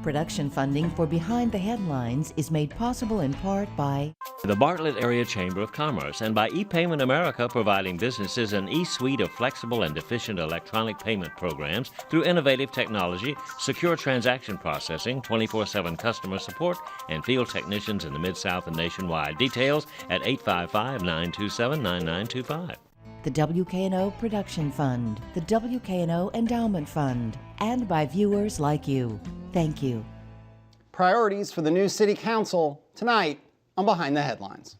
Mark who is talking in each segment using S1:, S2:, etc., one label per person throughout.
S1: Production funding for Behind the Headlines is made possible in part by
S2: the Bartlett Area Chamber of Commerce and by ePayment America, providing businesses an e-suite of flexible and efficient electronic payment programs through innovative technology, secure transaction processing, 24/7 customer support, and field technicians in the Mid-South and nationwide. Details at 855-927-9925.
S1: the WKNO Production Fund, the WKNO Endowment Fund, and by viewers like you. Thank you.
S3: Priorities for the new City Council tonight on Behind the Headlines.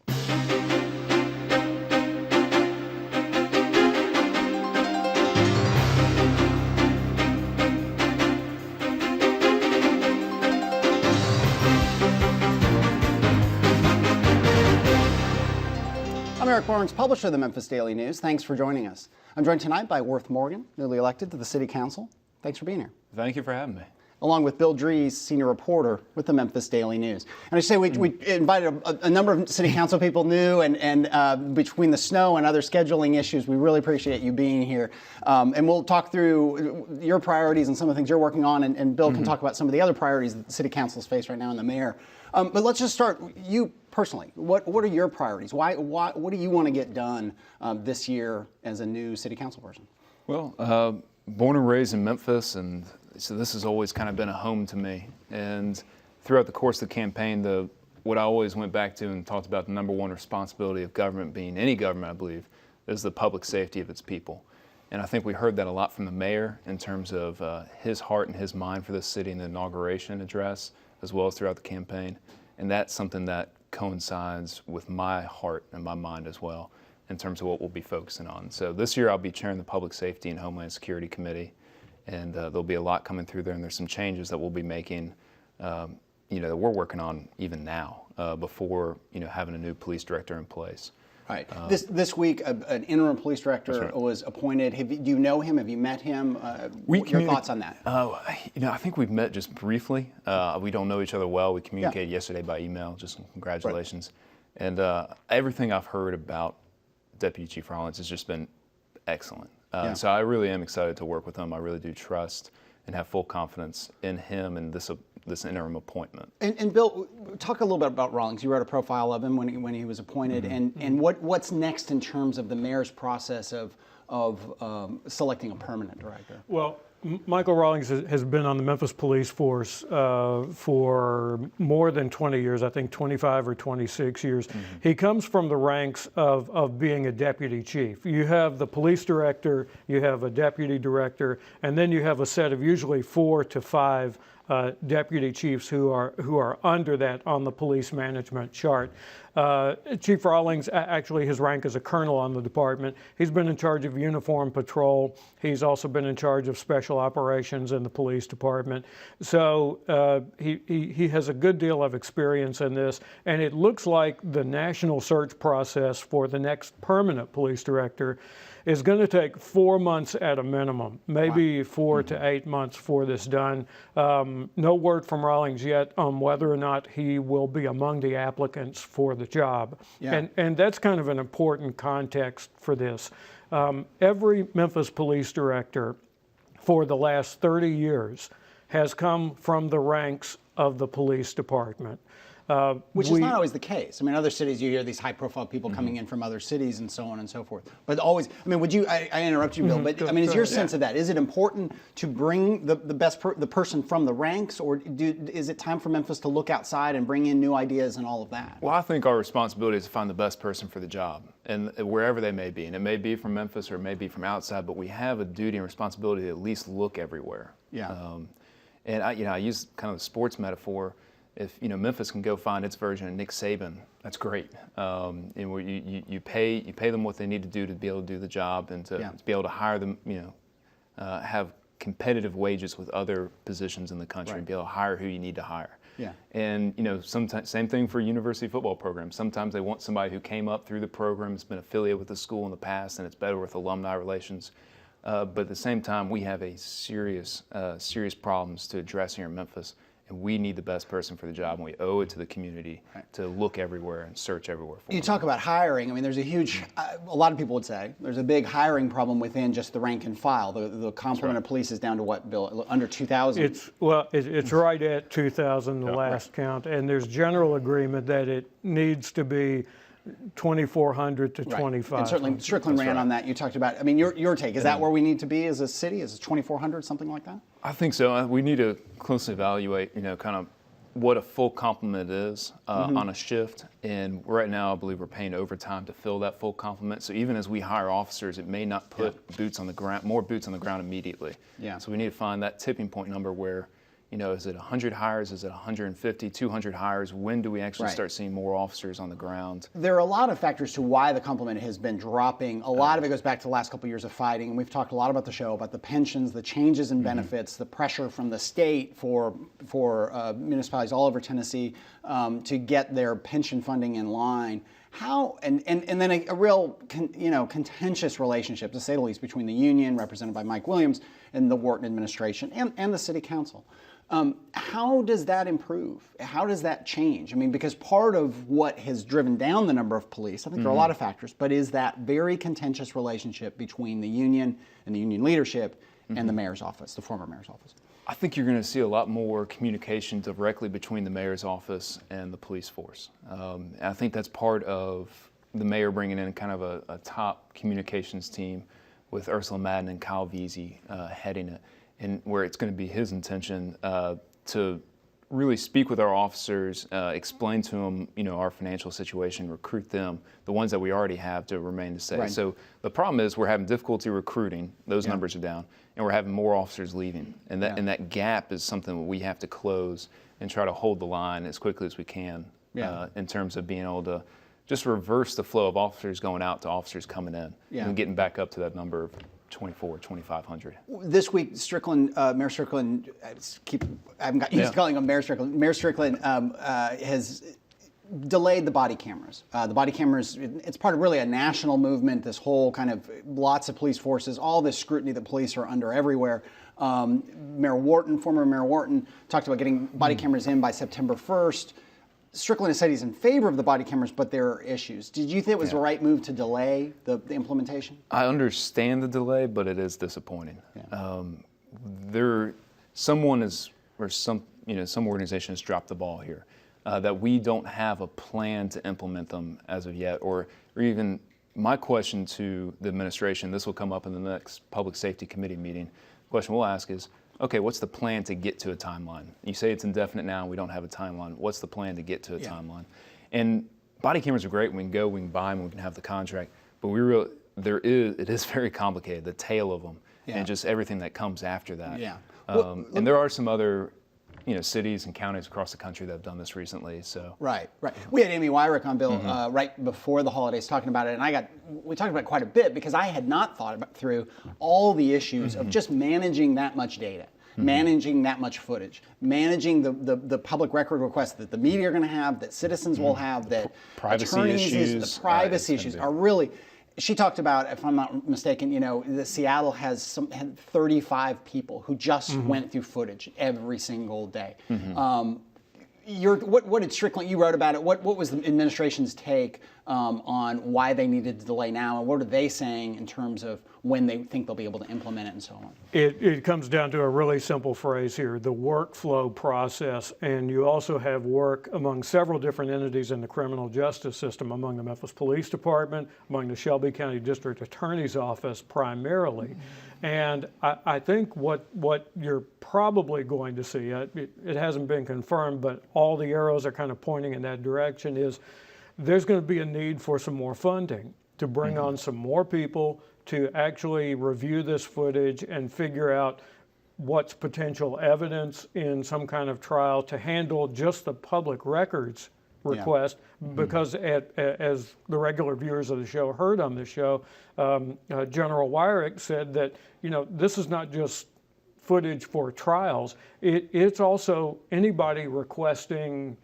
S3: I'm Eric Barnes, publisher of the Memphis Daily News. Thanks for joining us. I'm joined tonight by Worth Morgan, newly elected to the City Council. Thanks for being here.
S4: Thank you for having me.
S3: Along with Bill Dries, senior reporter with the Memphis Daily News. And I should say we invited a number of City Council people new, and between the snow and other scheduling issues, we really appreciate you being here. And we'll talk through your priorities and some of the things you're working on, and Bill can talk about some of the other priorities that the City Council's face right now and the mayor. But let's just start, you personally, what are your priorities? What do you want to get done this year as a new City Council person?
S4: Well, born and raised in Memphis, and so this has always kind of been a home to me. And throughout the course of the campaign, what I always went back to and talked about, the number one responsibility of government, being any government, I believe, is the public safety of its people. And I think we heard that a lot from the mayor in terms of his heart and his mind for this city in the inauguration address, as well as throughout the campaign. And that's something that coincides with my heart and my mind as well in terms of what we'll be focusing on. So this year I'll be chairing the Public Safety and Homeland Security Committee, and there'll be a lot coming through there, and there's some changes that we'll be making, that we're working on even now before, having a new police director in place.
S3: Right. This week, an interim police director was appointed. Do you know him? Have you met him? Your thoughts on that?
S4: I think we've met just briefly. We don't know each other well. We communicated yesterday by email, just congratulations. Right. And everything I've heard about Deputy Chief Rawlings has just been excellent. So I really am excited to work with him. I really do trust and have full confidence in him and this interim appointment.
S3: And Bill, talk a little bit about Rawlings. You wrote a profile of him when he was appointed, and what's next in terms of the mayor's process of selecting a permanent director?
S5: Well, Michael Rawlings has been on the Memphis Police Force for more than 20 years, I think 25 or 26 years. He comes from the ranks of being a deputy chief. You have the police director, you have a deputy director, and then you have a set of usually 4 to 5 deputy chiefs who are under that on the police management chart. Chief Rawlings, actually his rank is a colonel on the department. He's been in charge of uniform patrol. He's also been in charge of special operations in the police department. So he has a good deal of experience in this, and it looks like the national search process for the next permanent police director is going to take 4 months at a minimum, maybe 4 to 8 months for this done. No word from Rawlings yet on whether or not he will be among the applicants for the job. Yeah. And that's kind of an important context for this. Every Memphis police director for the last 30 years has come from the ranks of the police department.
S3: Which is not always the case. I mean, other cities, you hear these high-profile people coming in from other cities and so on and so forth. But always, I mean, I interrupt you, Bill, but I mean, is your sense of that? Is it important to bring the person from the ranks, or is it time for Memphis to look outside and bring in new ideas and all of that?
S4: Well, I think our responsibility is to find the best person for the job, and wherever they may be. And it may be from Memphis or it may be from outside, but we have a duty and responsibility to at least look everywhere. Yeah. And I use kind of the sports metaphor. If Memphis can go find its version of Nick Saban, that's great. And where you pay them what they need to do to be able to do the job, and to be able to hire them, have competitive wages with other positions in the country, and be able to hire who you need to hire. Yeah. And sometimes same thing for university football programs. Sometimes they want somebody who came up through the program, has been affiliated with the school in the past, and it's better with alumni relations. But at the same time, we have a serious problems to address here in Memphis. and we need the best person for the job, and we owe it to the community to look everywhere and search everywhere for
S3: You
S4: them.
S3: talk about hiring. I mean, there's a huge, a lot of people would say, there's a big hiring problem within just the rank and file. The complement of police is down to what, Bill? Under 2,000?
S5: It's right at 2,000, the last count, and there's general agreement that it needs to be 2,400 to 2,500.
S3: And certainly Strickland ran on that. You talked about, I mean, your take, is that where we need to be as a city? Is it 2,400, something like that?
S4: I think so. We need to closely evaluate, kind of what a full complement is on a shift. And right now, I believe we're paying overtime to fill that full complement. So even as we hire officers, it may not put boots on the ground, more boots on the ground immediately.
S3: Yeah.
S4: So we need to find that tipping point number where, is it 100 hires? Is it 150, 200 hires? When do we actually start seeing more officers on the ground?
S3: There are a lot of factors to why the complement has been dropping. A lot of it goes back to the last couple of years of fighting, and we've talked a lot about the show, about the pensions, the changes in benefits, the pressure from the state for municipalities all over Tennessee to get their pension funding in line. How and then a real contentious relationship, to say the least, between the union, represented by Mike Williams, and the Wharton administration and the city council. How does that improve? How does that change? I mean, because part of what has driven down the number of police, I think there are a lot of factors, but is that very contentious relationship between the union and the union leadership and the mayor's office, the former mayor's office.
S4: I think you're going to see a lot more communication directly between the mayor's office and the police force. And I think that's part of the mayor bringing in kind of a top communications team with Ursula Madden and Kyle Veazey heading it, and where it's going to be his intention to really speak with our officers, explain to them, our financial situation, recruit them, the ones that we already have to remain to stay.
S3: Right.
S4: So the problem is we're having difficulty recruiting; those numbers are down, and we're having more officers leaving, and that gap is something that we have to close and try to hold the line as quickly as we can in terms of being able to just reverse the flow of officers going out to officers coming in and getting back up to that number of 2,500.
S3: This week, Mayor Strickland, I haven't got used to calling him Mayor Strickland. Mayor Strickland has delayed the body cameras. The body cameras, it's part of really a national movement, this whole kind of lots of police forces, all this scrutiny that police are under everywhere. Former Mayor Wharton, talked about getting body cameras in by September 1st. Strickland has said he's in favor of the body cameras, but there are issues. Did you think it was the right move to delay the implementation?
S4: I understand the delay, but it is disappointing. Some organization has dropped the ball here, that we don't have a plan to implement them as of yet, or even my question to the administration, this will come up in the next Public Safety Committee meeting. The question we'll ask is, okay, what's the plan to get to a timeline? You say it's indefinite now, we don't have a timeline. What's the plan to get to a timeline? And body cameras are great. We can go, we can buy them, we can have the contract, but it is very complicated, the tail of them, and just everything that comes after that. And there are some other cities and counties across the country that have done this recently. So
S3: Right. We had Amy Wyrick on, Bill, right before the holidays talking about it, and we talked about it quite a bit because I had not thought through all the issues of just managing that much data, managing that much footage, managing the public record requests that the media are going to have, that citizens will have, that
S4: privacy
S3: attorneys,
S4: issues,
S3: the privacy issues are really. She talked about, if I'm not mistaken, the Seattle had 35 people who just went through footage every single day. What did Strickland? You wrote about it. What was the administration's take on why they needed to delay now, and what are they saying in terms of when they think they'll be able to implement it and so on?
S5: It comes down to a really simple phrase here: the workflow process. And you also have work among several different entities in the criminal justice system, among the Memphis Police Department, among the Shelby County District Attorney's Office primarily. And I think what you're probably going to see, it hasn't been confirmed, but all the arrows are kind of pointing in that direction, is there's going to be a need for some more funding to bring on some more people to actually review this footage and figure out what's potential evidence in some kind of trial to handle just the public records request, because as the regular viewers of the show heard on the show, General Wyrick said that this is not just footage for trials. It's also anybody requesting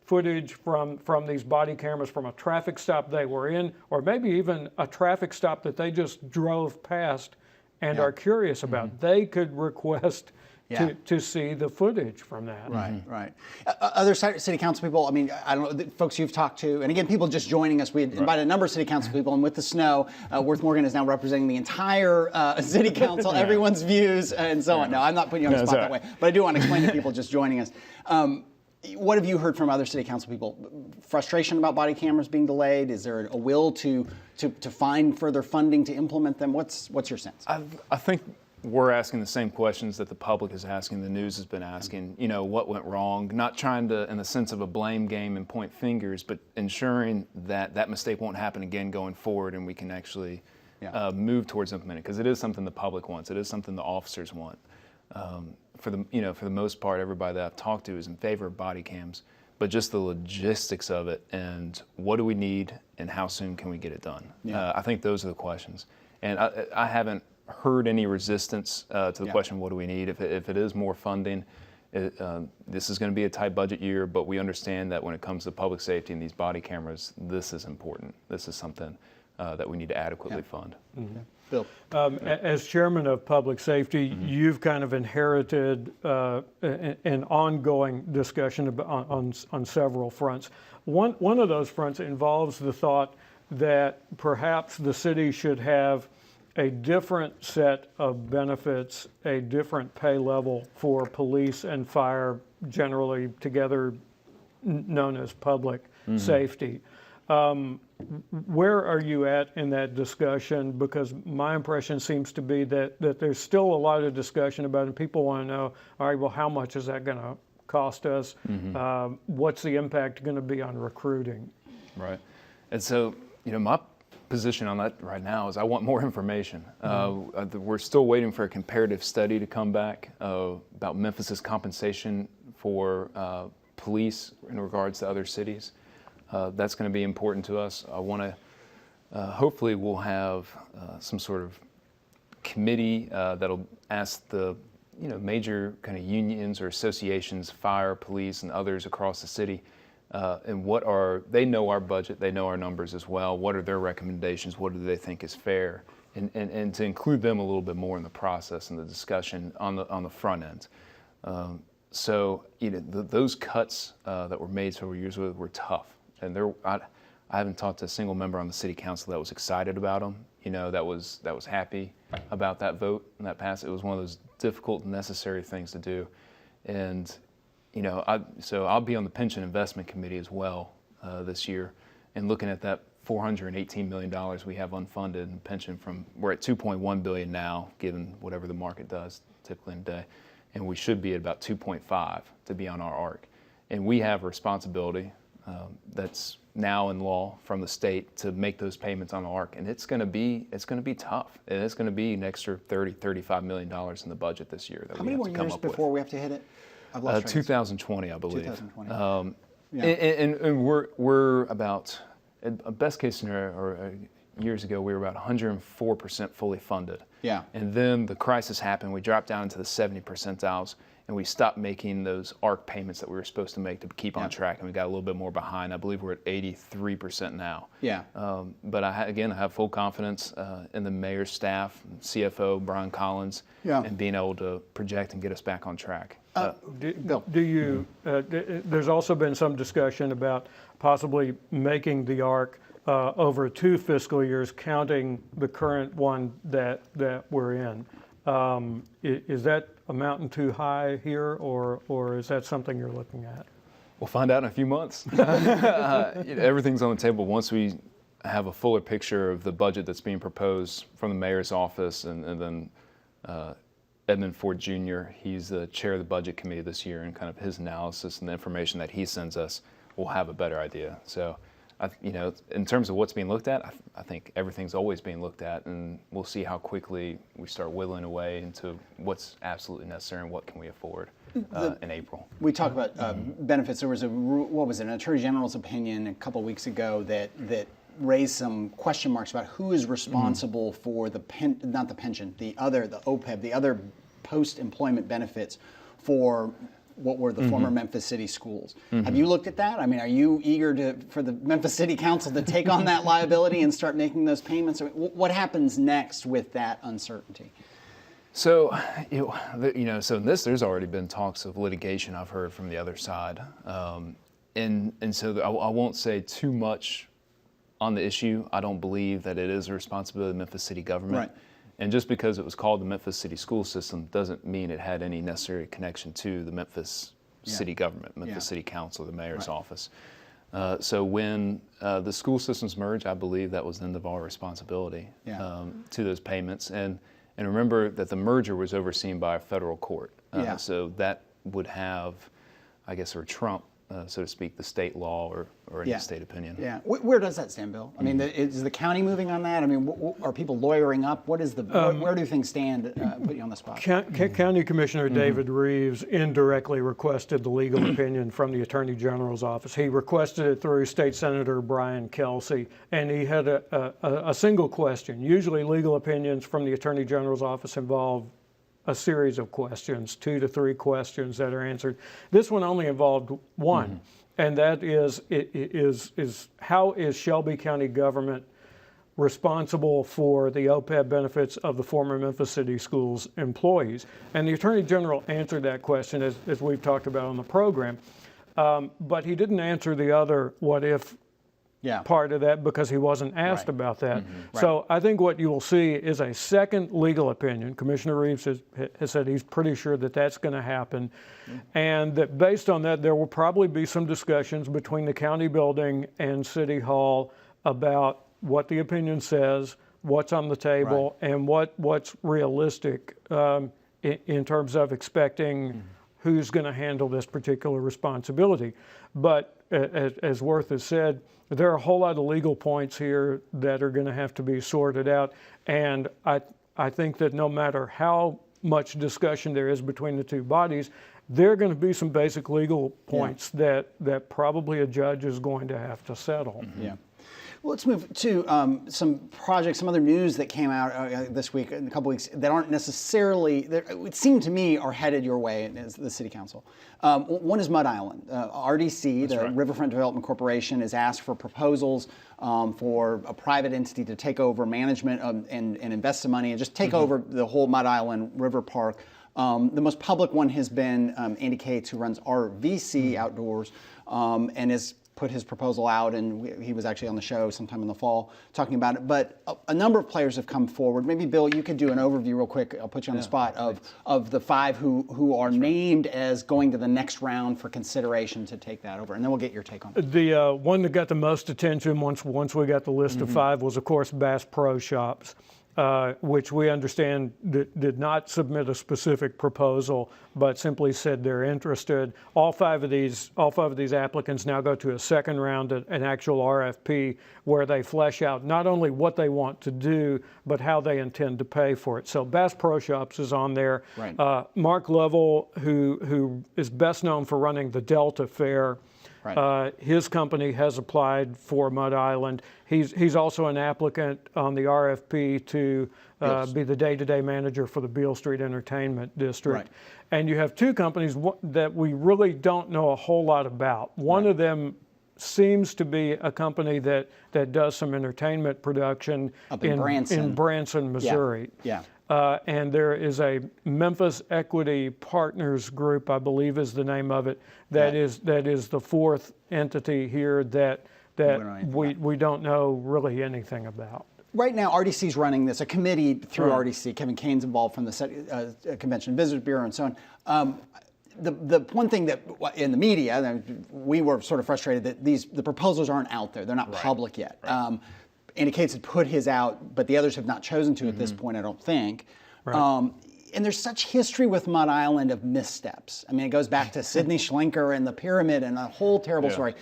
S5: footage from these body cameras from a traffic stop they were in, or maybe even a traffic stop that they just drove past and are curious about. They could request
S3: Yeah.
S5: to see the footage from that.
S3: Right, right. Other city council people, I mean, I don't know, the folks you've talked to, and again, people just joining us, we had invited a number of city council people, and with the snow, Worth Morgan is now representing the entire city council, everyone's views, and so on. No, I'm not putting you on the spot that way, but I do want to explain to people just joining us. What have you heard from other city council people? Frustration about body cameras being delayed? Is there a will to find further funding to implement them? What's your sense?
S4: I think we're asking the same questions that the public is asking, the news has been asking. You know, what went wrong? Not trying to, in the sense of a blame game and point fingers, but ensuring that that mistake won't happen again going forward, and we can actually move towards implementing. Because it is something the public wants. It is something the officers want. For the most part, everybody that I've talked to is in favor of body cams, but just the logistics of it and what do we need and how soon can we get it done?
S3: Yeah.
S4: I think those are the questions, and I haven't heard any resistance to the question, what do we need? If it is more funding, this is going to be a tight budget year, but we understand that when it comes to public safety and these body cameras, this is important. This is something that we need to adequately fund.
S3: Mm-hmm. Bill.
S5: As chairman of public safety, you've kind of inherited an ongoing discussion on several fronts. One of those fronts involves the thought that perhaps the city should have a different set of benefits, a different pay level for police and fire, generally together known as public safety. Where are you at in that discussion? Because my impression seems to be that there's still a lot of discussion about it, and people want to know, all right, well, how much is that going to cost us? What's the impact going to be on recruiting?
S4: Right. And so, you know, my position on that right now is I want more information. We're still waiting for a comparative study to come back about Memphis's compensation for police in regards to other cities. That's going to be important to us. I want to, hopefully we'll have some sort of committee that'll ask the major kind of unions or associations, fire, police, and others across the city, and they know our budget, they know our numbers as well. What are their recommendations? What do they think is fair? And to include them a little bit more in the process and the discussion on the front end. So those cuts that were made several years ago were tough, and I haven't talked to a single member on the city council that was excited about them. That was happy about that vote and that pass. It was one of those difficult, necessary things to do, and so I'll be on the pension investment committee as well this year, and looking at that $418 million we have unfunded in pension. We're at $2.1 billion now, given whatever the market does typically in a day, and we should be at about 2.5 to be on our ARC. And we have a responsibility that's now in law from the state to make those payments on the ARC, and it's going to be tough, and it's going to be an extra $35 million in the budget this year that
S3: How
S4: we
S3: many
S4: have
S3: more
S4: to come
S3: years
S4: up with.
S3: before we have to hit it? I've lost track.
S4: 2020, I believe.
S3: 2020.
S4: And we're about, a best case scenario, or years ago, we were about 104% fully funded.
S3: Yeah.
S4: And then the crisis happened. We dropped down into the 70 percentiles, and we stopped making those ARC payments that we were supposed to make to keep on track, and we got a little bit more behind. I believe we're at 83% now.
S3: Yeah.
S4: But I have full confidence in the mayor's staff, CFO Brian Collins, and being able to project and get us back on track.
S3: Bill.
S5: There's also been some discussion about possibly making the ARC over 2 fiscal years, counting the current one that we're in. Is that a mountain too high here, or is that something you're looking at?
S4: We'll find out in a few months. Everyth's on the table once we have a fuller picture of the budget that's being proposed from the mayor's office, and then Edmund Ford Jr., he's the chair of the budget committee this year, and kind of his analysis and the information that he sends us, we'll have a better idea. So, in terms of what's being looked at, I think everything's always being looked at, and we'll see how quickly we start whittling away into what's absolutely necessary and what can we afford in April.
S3: We talk about benefits. There was an Attorney General's opinion a couple weeks ago that raised some question marks about who is responsible for the OPEB, the other post-employment benefits for what were the former Memphis City schools. Have you looked at that? I mean, are you eager for the Memphis City Council to take on that liability and start making those payments? What happens next with that uncertainty?
S4: So, so in this, there's already been talks of litigation I've heard from the other side. And so I won't say too much on the issue. I don't believe that it is a responsibility of the Memphis City government.
S3: Right.
S4: And just because it was called the Memphis City School System doesn't mean it had any necessary connection to the Memphis City government, Memphis City Council, the mayor's office. So when the school systems merged, I believe that was the end of our responsibility to those payments. And remember that the merger was overseen by a federal court. So that would have, I guess, or trump, so to speak, the state law or any state opinion.
S3: Yeah. Where does that stand, Bill? I mean, is the county moving on that? I mean, are people lawyering up? What is where do things stand? Put you on the spot.
S5: County Commissioner David Reeves indirectly requested the legal opinion from the Attorney General's office. He requested it through State Senator Brian Kelsey, and he had a single question. Usually legal opinions from the Attorney General's office involve a series of questions, 2 to 3 questions that are answered. This one only involved one, and that is how is Shelby County government responsible for the OPEB benefits of the former Memphis City Schools employees? And the Attorney General answered that question as we've talked about on the program, but he didn't answer the other what if part of that because he wasn't asked about that. So I think what you will see is a second legal opinion. Commissioner Reeves has said he's pretty sure that that's going to happen, and that based on that there will probably be some discussions between the county building and City Hall about what the opinion says, what's on the table, and what's realistic in terms of expecting who's going to handle this particular responsibility. But as Worth has said, there are a whole lot of legal points here that are going to have to be sorted out, and I think that no matter how much discussion there is between the two bodies, there are going to be some basic legal points that probably a judge is going to have to settle.
S3: Yeah. Well, let's move to some projects, some other news that came out this week, in a couple weeks, that aren't necessarily, it seemed to me, are headed your way as the City Council. One is Mud Island. RDC, the Riverfront Development Corporation, has asked for proposals for a private entity to take over management and invest some money and just take over the whole Mud Island River Park. The most public one has been Andy Cates, who runs RVC Outdoors, and is put his proposal out, and he was actually on the show sometime in the fall talking about it. But a number of players have come forward. Maybe, Bill, you could do an overview real quick. I'll put you on the spot of the 5 who are named as going to the next round for consideration to take that over, and then we'll get your take on it.
S5: The one that got the most attention once we got the list of 5 was, of course, Bass Pro Shops. Which we understand did not submit a specific proposal, but simply said they're interested. All five of these applicants now go to a second round, an actual RFP, where they flesh out not only what they want to do, but how they intend to pay for it. So Bass Pro Shops is on there.
S3: Right.
S5: Mark Lovell, who is best known for running the Delta Fair. Right. His company has applied for Mud Island. He's also an applicant on the RFP to be the day-to-day manager for the Beale Street Entertainment District. Right. And you have 2 companies that we really don't know a whole lot about. One of them seems to be a company that does some entertainment production
S3: up in
S5: Branson, Missouri.
S3: Yeah.
S5: And there is a Memphis Equity Partners Group, I believe is the name of it, that is the 4th entity here that we don't know really anything about.
S3: Right now, RDC is running this, a committee through RDC. Kevin Kane's involved from the Convention and Visitors Bureau and so on. The one thing that in the media, we were sort of frustrated that the proposals aren't out there. They're not public yet. Right. Andy Cates had put his out, but the others have not chosen to at this point, I don't think. Right. And there's such history with Mud Island of missteps. I mean, it goes back to Sidney Schlenker and the pyramid and a whole terrible story.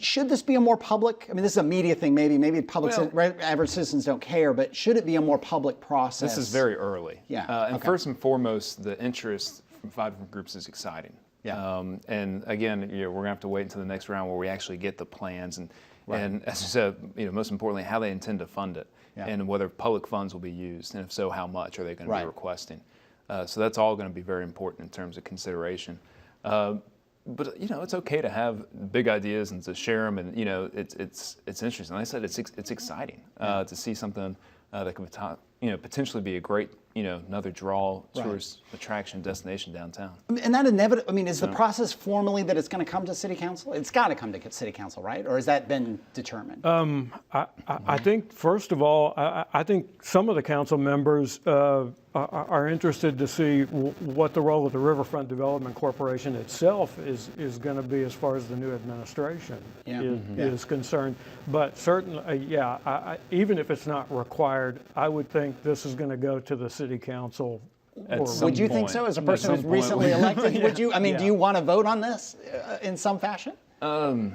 S3: Should this be a more public? I mean, this is a media thing, maybe public, average citizens don't care, but should it be a more public process?
S4: This is very early.
S3: Yeah.
S4: And first and foremost, the interest from 5 different groups is exciting.
S3: Yeah.
S4: And again, we're going to have to wait until the next round where we actually get the plans and as you said, most importantly, how they intend to fund it, and whether public funds will be used, and if so, how much are they going to be requesting. So that's all going to be very important in terms of consideration. But it's okay to have big ideas and to share them, and it's interesting. Like I said, it's exciting to see something that could potentially be a great, another draw tourist attraction destination downtown.
S3: And that inevitable. I mean, is the process formally that it's going to come to City Council? It's got to come to City Council, right? Or has that been determined?
S5: I think, first of all, I think some of the council members are interested to see what the role of the Riverfront Development Corporation itself is going to be as far as the new administration is concerned. But certainly, even if it's not required, I would think this is going to go to the City Council.
S3: Would you think so, as a person who's recently elected? Would you? I mean, do you want to vote on this in some fashion?
S4: You're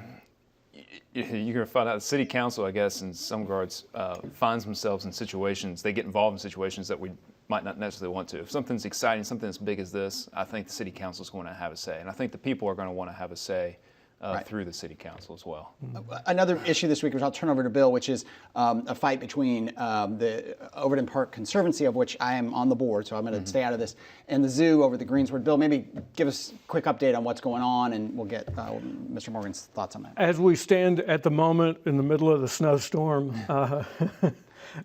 S4: going to find out the City Council, I guess, in some regards, finds themselves in situations, they get involved in situations that we might not necessarily want to. If something's exciting, something as big as this, I think the City Council is going to have a say. And I think the people are going to want to have a say through the City Council as well.
S3: Another issue this week, which I'll turn over to Bill, which is a fight between the Overton Park Conservancy, of which I am on the board, so I'm going to stay out of this, and the zoo over the Greensward. Bill, maybe give us a quick update on what's going on, and we'll get Mr. Morgan's thoughts on that.
S5: As we stand at the moment in the middle of the snowstorm,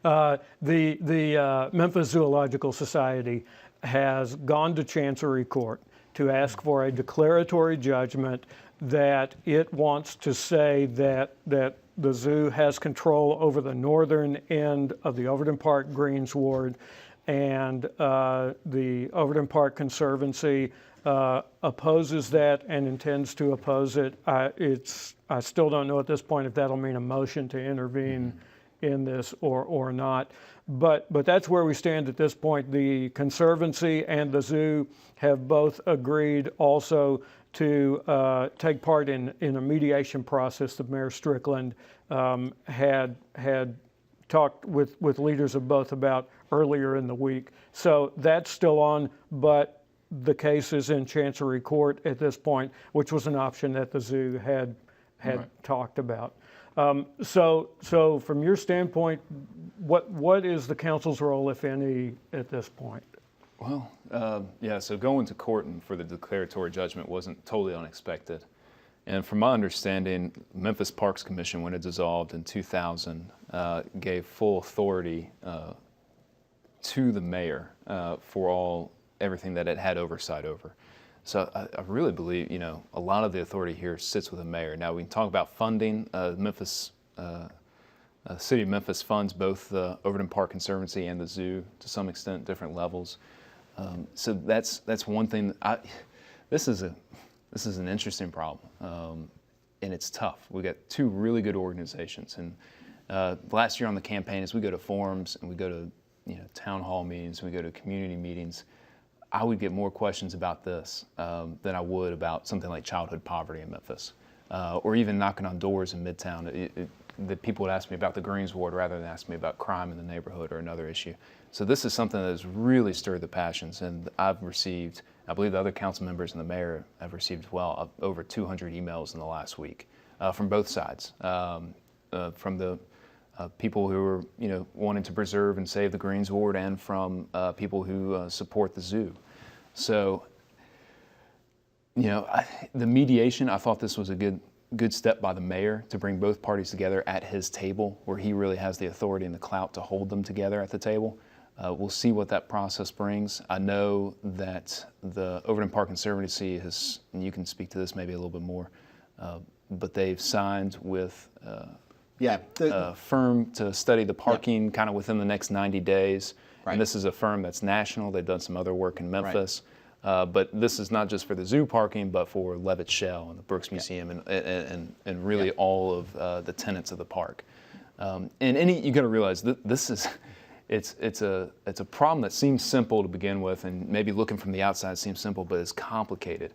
S5: the Memphis Zoological Society has gone to Chancery Court to ask for a declaratory judgment that it wants to say that the zoo has control over the northern end of the Overton Park Greensward, and the Overton Park Conservancy opposes that and intends to oppose it. I still don't know at this point if that'll mean a motion to intervene in this or not. But that's where we stand at this point. The Conservancy and the zoo have both agreed also to take part in a mediation process that Mayor Strickland had talked with leaders of both about earlier in the week. So that's still on, but the case is in Chancery Court at this point, which was an option that the zoo had talked about. So from your standpoint, what is the council's role, if any, at this point?
S4: Well, so going to court and for the declaratory judgment wasn't totally unexpected. And from my understanding, Memphis Parks Commission, when it dissolved in 2000, gave full authority to the mayor for everything that it had oversight over. So I really believe, a lot of the authority here sits with the mayor. Now we can talk about funding. City of Memphis funds both the Overton Park Conservancy and the zoo to some extent, different levels. So that's one thing. This is an interesting problem, and it's tough. We got two really good organizations, and last year on the campaign, as we go to forums and we go to town hall meetings, we go to community meetings, I would get more questions about this than I would about something like childhood poverty in Memphis, or even knocking on doors in Midtown. That people would ask me about the Greensward rather than ask me about crime in the neighborhood or another issue. So this is something that has really stirred the passions, and I've received, I believe the other council members and the mayor have received as well, over 200 emails in the last week from both sides, from the people who are wanting to preserve and save the Greensward, and from people who support the zoo. So the mediation, I thought this was a good step by the mayor to bring both parties together at his table, where he really has the authority and the clout to hold them together at the table. We'll see what that process brings. I know that the Overton Park Conservancy has, and you can speak to this maybe a little bit more, but they've signed with a firm to study the parking kind of within the next 90 days. Right. And this is a firm that's national. They've done some other work in Memphis. Right. But this is not just for the zoo parking, but for Levitt Shell and the Brooks Museum and really all of the tenants of the park. And you got to realize that this is, it's a problem that seems simple to begin with, and maybe looking from the outside seems simple, but it's complicated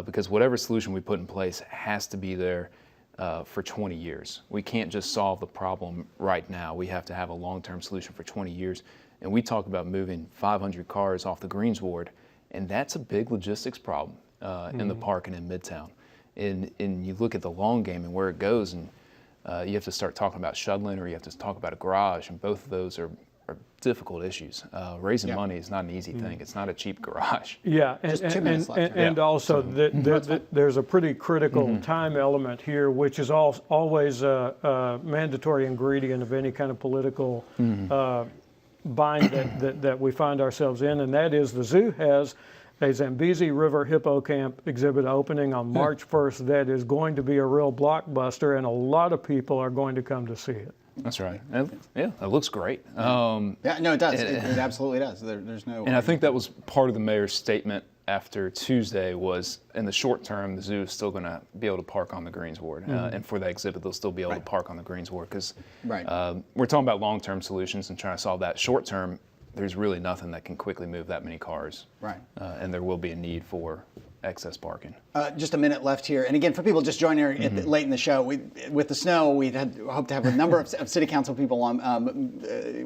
S4: because whatever solution we put in place has to be there for 20 years. We can't just solve the problem right now. We have to have a long-term solution for 20 years. And we talk about moving 500 cars off the Greensward, and that's a big logistics problem in the park and in Midtown. And you look at the long game and where it goes, and you have to start talking about shuttling, or you have to talk about a garage, and both of those are difficult issues. Raising money is not an easy thing. It's not a cheap garage.
S5: Yeah,
S3: Just 2 minutes left.
S5: And also there's a pretty critical time element here, which is always a mandatory ingredient of any kind of political bind that we find ourselves in, and that is the zoo has a Zambezi River Hippocamp exhibit opening on March 1st that is going to be a real blockbuster, and a lot of people are going to come to see it.
S4: That's right. Yeah, it looks great.
S3: Yeah, no, it does. It absolutely does. There's no.
S4: And I think that was part of the mayor's statement after Tuesday was, in the short term, the zoo is still going to be able to park on the Greensward. And for that exhibit, they'll still be able to park on the Greensward because we're talking about long-term solutions and trying to solve that. Short-term, there's really nothing that can quickly move that many cars.
S3: Right.
S4: And there will be a need for excess parking.
S3: Just a minute left here. And again, for people just joining late in the show, with the snow, we had hoped to have a number of city council people on.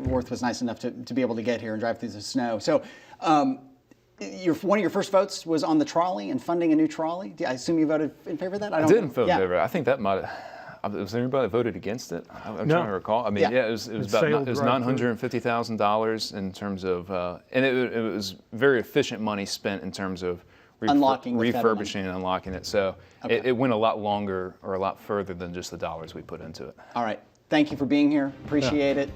S3: Worth was nice enough to be able to get here and drive through the snow. So one of your first votes was on the trolley and funding a new trolley. I assume you voted in favor of that?
S4: I didn't vote in favor. I think that might have. Was there anybody that voted against it? I'm trying to recall. I mean, it was $950,000 in terms of, and it was very efficient money spent in terms of refurbishing and unlocking it. So it went a lot longer or a lot further than just the dollars we put into it.
S3: All right. Thank you for being here. Appreciate it.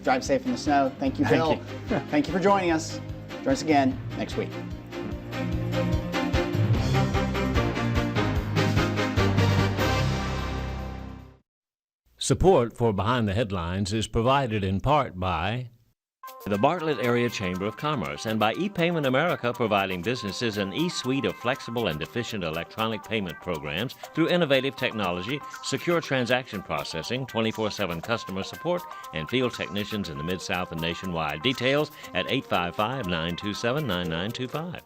S3: Drive safe in the snow. Thank you, Bill. Thank you for joining us. Join us again next week.
S2: Support for Behind the Headlines is provided in part by the Bartlett Area Chamber of Commerce and by ePayment America, providing businesses an e-suite of flexible and efficient electronic payment programs through innovative technology, secure transaction processing, 24/7 customer support, and field technicians in the Mid-South and nationwide. Details at 855-927-9925.